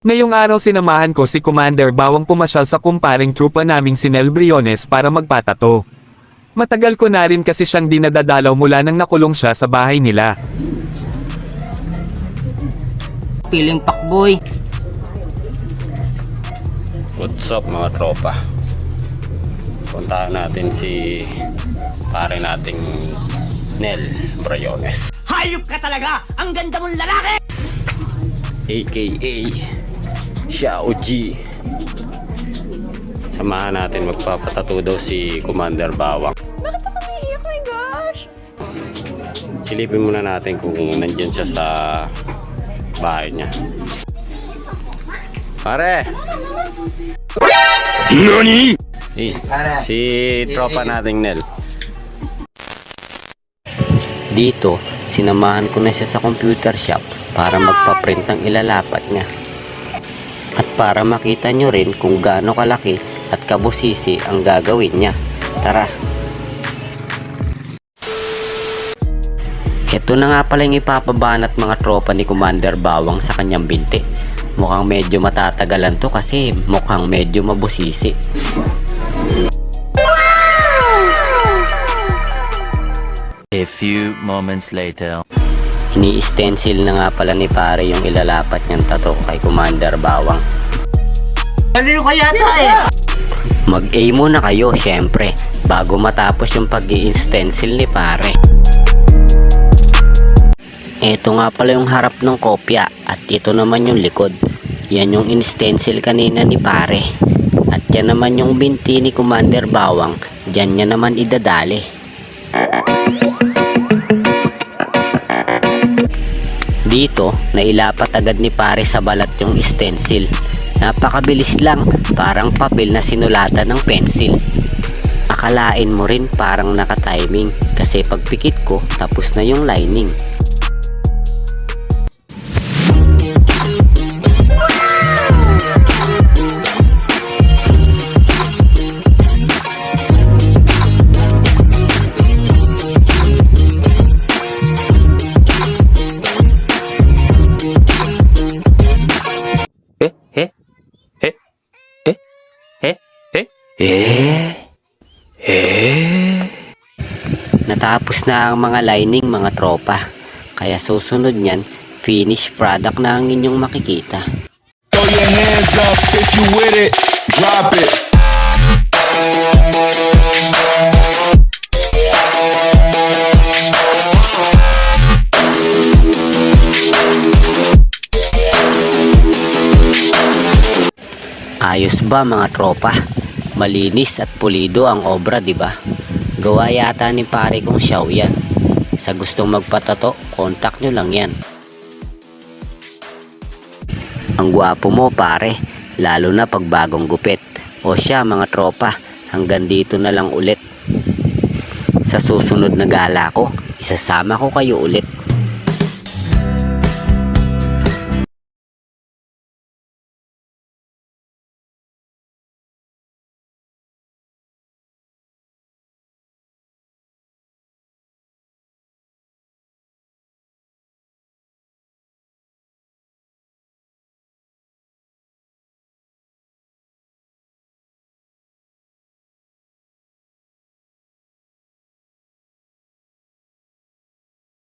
Ngayong araw sinamahan ko si Commander Bawang pumasyal sa kumparing trupa naming si Nel Briones para magpatato. Matagal ko na rin kasi siyang dinadadalaw mula nang nakulong siya sa bahay nila. Piling pakboy. What's up mga tropa? Puntahan natin si pare nating Nel Briones, Hayop ka talaga! Ang ganda mong lalaki! aka Xiao G. Samahan natin, magpapatato daw si Commander Bawang. Bakit ako naiiyak? Oh my gosh! Silipin muna natin kung nandiyan siya sa bahay niya. Pare! NANI?! Si tropa nating Nel. Dito, sinamahan ko na siya sa computer shop para magpa-print ng ilalapat niya. At para makita nyo rin kung gaano kalaki at kabusisi ang gagawin niya. Tara! Ito na nga pala yung ipapabanat mga tropa ni Commander Bawang sa kanyang binti. Mukhang medyo matatagalan to kasi mukhang medyo mabusisi. A few moments later. Ini-stencil na nga pala ni pare yung ilalapat niyang tato kay Commander Bawang. Ano kaya ito eh? Mag-aim muna kayo syempre bago matapos yung pag-i-stencil ni pare. Ito nga pala yung harap ng kopya at ito naman yung likod. Yan yung in-stencil kanina ni pare. At yan naman yung binti ni Commander Bawang. Diyan niya naman idadali. Dito, nailapat agad ni pare sa balat yung stencil. Napakabilis lang, parang papel na sinulatan ng pencil. Akalain mo rin parang naka-timing kasi pagpikit ko, tapos na yung lining. Natapos na ang mga lining mga tropa. Kaya susunod niyan, finished product na ang inyong makikita. Throw your hands up if you with it. Drop it. Ayos ba mga tropa? Malinis at pulido ang obra, di ba? Gawa yata ni pare kong Xiao yan. Sa gustong magpatato, contact nyo lang yan. Ang gwapo mo pare, lalo na pag bagong gupit. O siya mga tropa, hanggang dito na lang ulit. Sa susunod na gala ko, isasama ko kayo ulit.